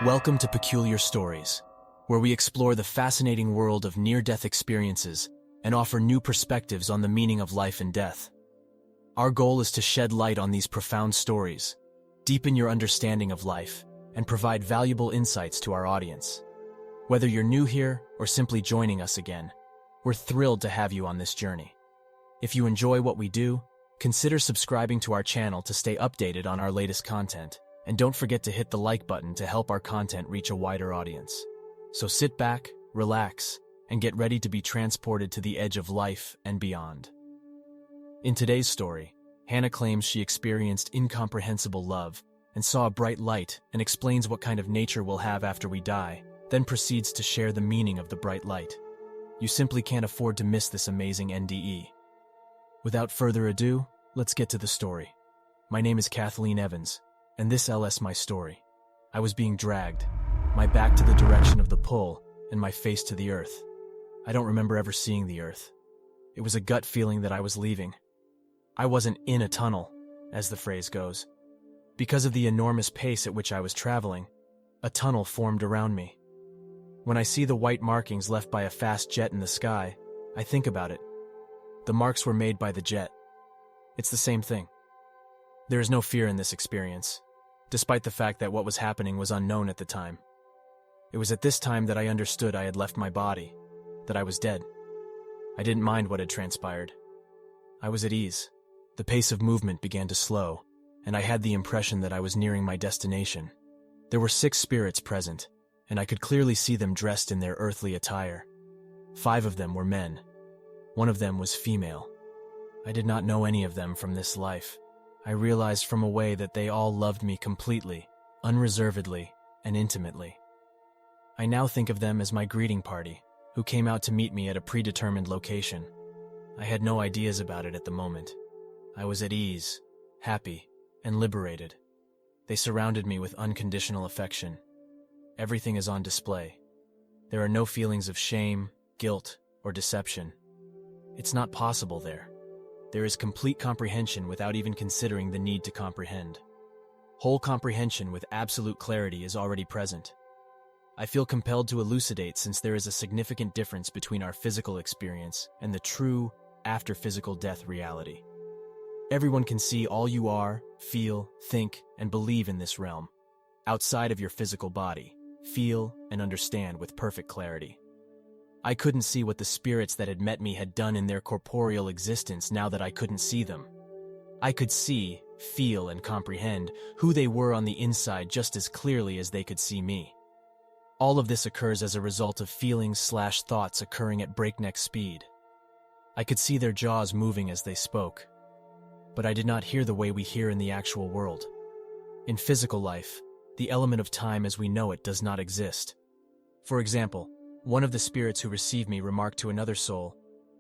Welcome to Peculiar Stories, where we explore the fascinating world of near-death experiences and offer new perspectives on the meaning of life and death. Our goal is to shed light on these profound stories, deepen your understanding of life, and provide valuable insights to our audience. Whether you're new here or simply joining us again, we're thrilled to have you on this journey. If you enjoy what we do, consider subscribing to our channel to stay updated on our latest content. And don't forget to hit the like button to help our content reach a wider audience. So sit back, relax, and get ready to be transported to the edge of life and beyond. In today's story, Hannah claims she experienced incomprehensible love and saw a bright light and explains what kind of nature we'll have after we die, then proceeds to share the meaning of the bright light. You simply can't afford to miss this amazing NDE. Without further ado, let's get to the story. My name is Kathleen Evans, and this is my story. I was being dragged, my back to the direction of the pull and my face to the earth. I don't remember ever seeing the earth. It was a gut feeling that I was leaving. I wasn't in a tunnel, as the phrase goes. Because of the enormous pace at which I was traveling, a tunnel formed around me. When I see the white markings left by a fast jet in the sky, I think about it. The marks were made by the jet. It's the same thing. There is no fear in this experience, despite the fact that what was happening was unknown at the time. It was at this time that I understood I had left my body, that I was dead. I didn't mind what had transpired. I was at ease. The pace of movement began to slow, and I had the impression that I was nearing my destination. There were 6 spirits present, and I could clearly see them dressed in their earthly attire. 5 of them were men. 1 of them was female. I did not know any of them from this life. I realized from away that they all loved me completely, unreservedly, and intimately. I now think of them as my greeting party, who came out to meet me at a predetermined location. I had no ideas about it at the moment. I was at ease, happy, and liberated. They surrounded me with unconditional affection. Everything is on display. There are no feelings of shame, guilt, or deception. It's not possible there. There is complete comprehension without even considering the need to comprehend. Whole comprehension with absolute clarity is already present. I feel compelled to elucidate since there is a significant difference between our physical experience and the true, after-physical death reality. Everyone can see all you are, feel, think, and believe in this realm, outside of your physical body, feel and understand with perfect clarity. I couldn't see what the spirits that had met me had done in their corporeal existence now that I couldn't see them. I could see, feel, and comprehend who they were on the inside just as clearly as they could see me. All of this occurs as a result of feelings/thoughts occurring at breakneck speed. I could see their jaws moving as they spoke, but I did not hear the way we hear in the actual world. In physical life, the element of time as we know it does not exist. For example, one of the spirits who received me remarked to another soul,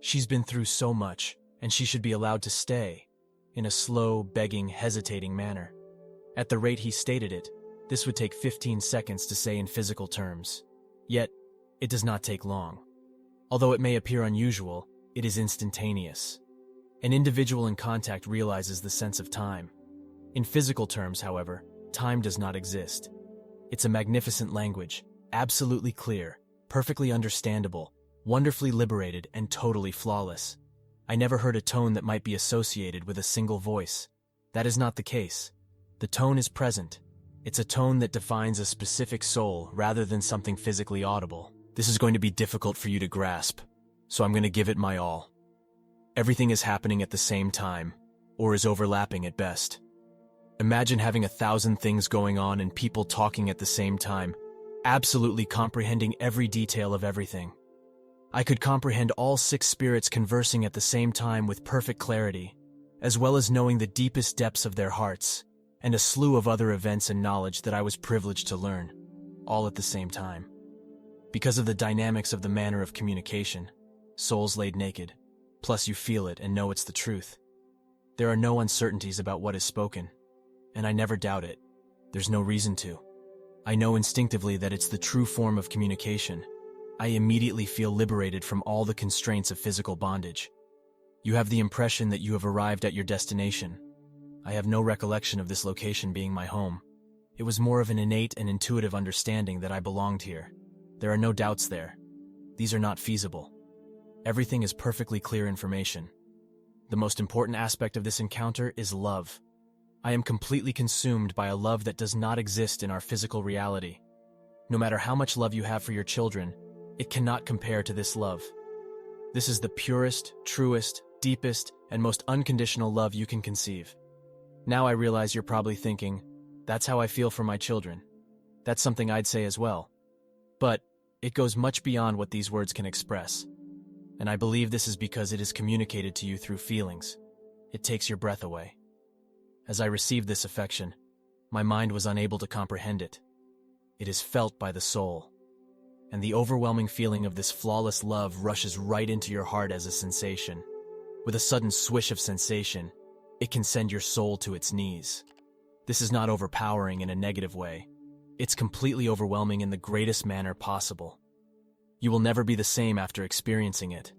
"She's been through so much, and she should be allowed to stay," in a slow, begging, hesitating manner. At the rate he stated it, this would take 15 seconds to say in physical terms. Yet, it does not take long. Although it may appear unusual, it is instantaneous. An individual in contact realizes the sense of time. In physical terms, however, time does not exist. It's a magnificent language, absolutely clear, perfectly understandable, wonderfully liberated, and totally flawless. I never heard a tone that might be associated with a single voice. That is not the case. The tone is present. It's a tone that defines a specific soul rather than something physically audible. This is going to be difficult for you to grasp, so I'm going to give it my all. Everything is happening at the same time, or is overlapping at best. Imagine having 1,000 things going on and people talking at the same time, absolutely comprehending every detail of everything. I could comprehend all 6 spirits conversing at the same time with perfect clarity, as well as knowing the deepest depths of their hearts, and a slew of other events and knowledge that I was privileged to learn, all at the same time. Because of the dynamics of the manner of communication, souls laid naked, plus you feel it and know it's the truth. There are no uncertainties about what is spoken, and I never doubt it. There's no reason to. I know instinctively that it's the true form of communication. I immediately feel liberated from all the constraints of physical bondage. You have the impression that you have arrived at your destination. I have no recollection of this location being my home. It was more of an innate and intuitive understanding that I belonged here. There are no doubts there. These are not feasible. Everything is perfectly clear information. The most important aspect of this encounter is love. I am completely consumed by a love that does not exist in our physical reality. No matter how much love you have for your children, it cannot compare to this love. This is the purest, truest, deepest, and most unconditional love you can conceive. Now I realize you're probably thinking, that's how I feel for my children. That's something I'd say as well. But it goes much beyond what these words can express. And I believe this is because it is communicated to you through feelings. It takes your breath away. As I received this affection, my mind was unable to comprehend it. It is felt by the soul. And the overwhelming feeling of this flawless love rushes right into your heart as a sensation. With a sudden swish of sensation, it can send your soul to its knees. This is not overpowering in a negative way. It's completely overwhelming in the greatest manner possible. You will never be the same after experiencing it.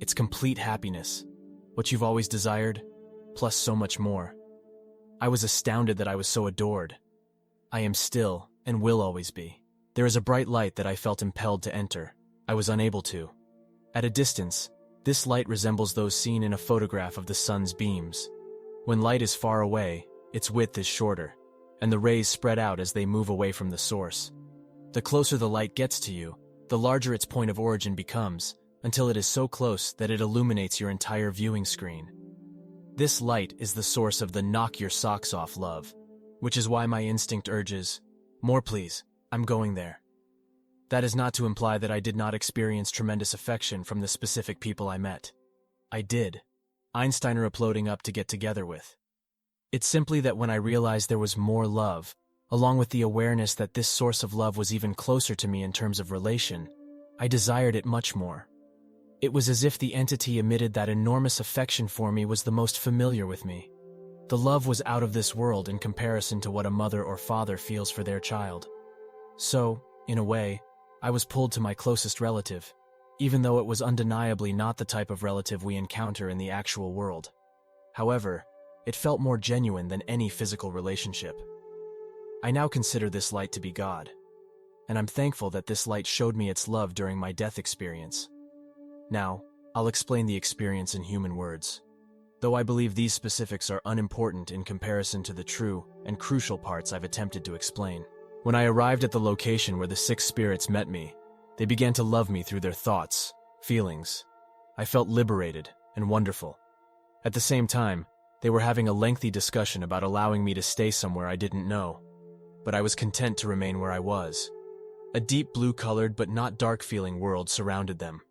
It's complete happiness, what you've always desired, plus so much more. I was astounded that I was so adored. I am still, and will always be. There is a bright light that I felt impelled to enter. I was unable to. At a distance, this light resembles those seen in a photograph of the sun's beams. When light is far away, its width is shorter, and the rays spread out as they move away from the source. The closer the light gets to you, the larger its point of origin becomes, until it is so close that it illuminates your entire viewing screen. This light is the source of the knock your socks off love, which is why my instinct urges, more please, I'm going there. That is not to imply that I did not experience tremendous affection from the specific people I met. I did. Einstein are uploading up to get together with. It's simply that when I realized there was more love, along with the awareness that this source of love was even closer to me in terms of relation, I desired it much more. It was as if the entity emitted that enormous affection for me was the most familiar with me. The love was out of this world in comparison to what a mother or father feels for their child. So, in a way, I was pulled to my closest relative, even though it was undeniably not the type of relative we encounter in the actual world. However, it felt more genuine than any physical relationship. I now consider this light to be God, and I'm thankful that this light showed me its love during my death experience. Now, I'll explain the experience in human words. Though I believe these specifics are unimportant in comparison to the true and crucial parts I've attempted to explain. When I arrived at the location where the 6 spirits met me, they began to love me through their thoughts, feelings. I felt liberated and wonderful. At the same time, they were having a lengthy discussion about allowing me to stay somewhere I didn't know, but I was content to remain where I was. A deep blue-colored but not dark-feeling world surrounded them.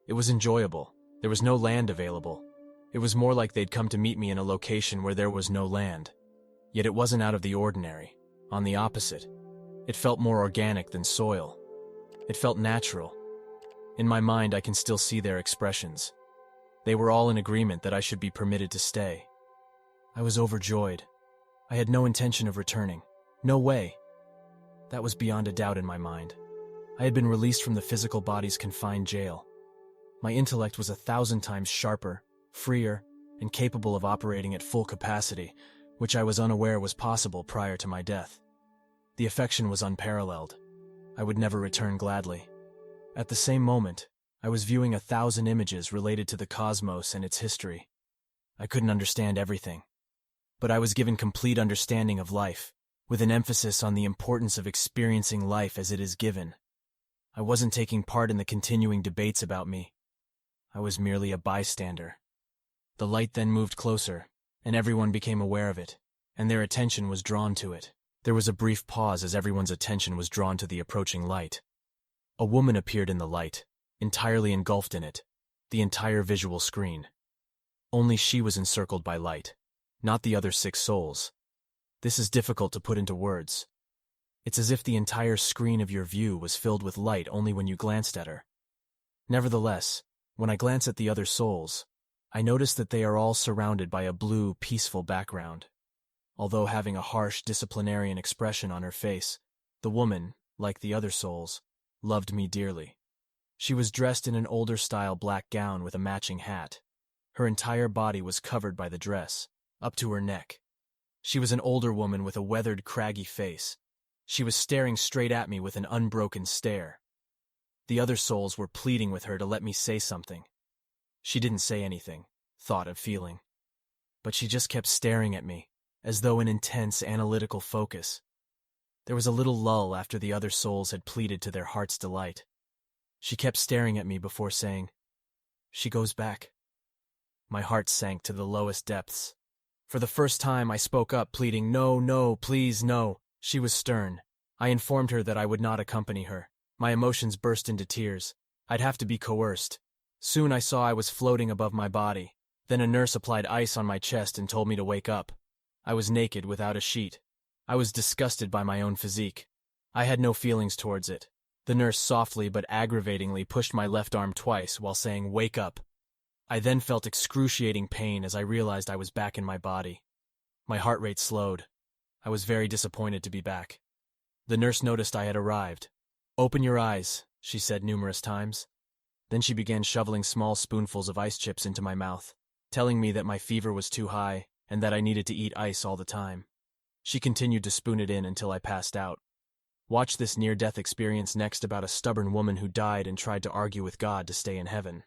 It was enjoyable. There was no land available. It was more like they'd come to meet me in a location where there was no land. Yet it wasn't out of the ordinary. On the opposite, it felt more organic than soil. It felt natural. In my mind, I can still see their expressions. They were all in agreement that I should be permitted to stay. I was overjoyed. I had no intention of returning. No way. That was beyond a doubt in my mind. I had been released from the physical body's confined jail. My intellect was 1,000 times sharper, freer, and capable of operating at full capacity, which I was unaware was possible prior to my death. The affection was unparalleled. I would never return gladly. At the same moment, I was viewing 1,000 images related to the cosmos and its history. I couldn't understand everything, but I was given complete understanding of life, with an emphasis on the importance of experiencing life as it is given. I wasn't taking part in the continuing debates about me. I was merely a bystander. The light then moved closer, and everyone became aware of it, and their attention was drawn to it. There was a brief pause as everyone's attention was drawn to the approaching light. A woman appeared in the light, entirely engulfed in it, the entire visual screen. Only she was encircled by light, not the other 6 souls. This is difficult to put into words. It's as if the entire screen of your view was filled with light only when you glanced at her. Nevertheless, when I glance at the other souls, I notice that they are all surrounded by a blue, peaceful background. Although having a harsh, disciplinarian expression on her face, the woman, like the other souls, loved me dearly. She was dressed in an older-style black gown with a matching hat. Her entire body was covered by the dress, up to her neck. She was an older woman with a weathered, craggy face. She was staring straight at me with an unbroken stare. The other souls were pleading with her to let me say something. She didn't say anything, thought of feeling. But she just kept staring at me, as though in intense, analytical focus. There was a little lull after the other souls had pleaded to their heart's delight. She kept staring at me before saying, "She goes back." My heart sank to the lowest depths. For the first time, I spoke up, pleading, "No, no, please, no." She was stern. I informed her that I would not accompany her. My emotions burst into tears. I'd have to be coerced. Soon I saw I was floating above my body. Then a nurse applied ice on my chest and told me to wake up. I was naked, without a sheet. I was disgusted by my own physique. I had no feelings towards it. The nurse softly but aggravatingly pushed my left arm twice while saying, "Wake up." I then felt excruciating pain as I realized I was back in my body. My heart rate slowed. I was very disappointed to be back. The nurse noticed I had arrived. "Open your eyes," she said numerous times. Then she began shoveling small spoonfuls of ice chips into my mouth, telling me that my fever was too high and that I needed to eat ice all the time. She continued to spoon it in until I passed out. Watch this near-death experience next about a stubborn woman who died and tried to argue with God to stay in heaven.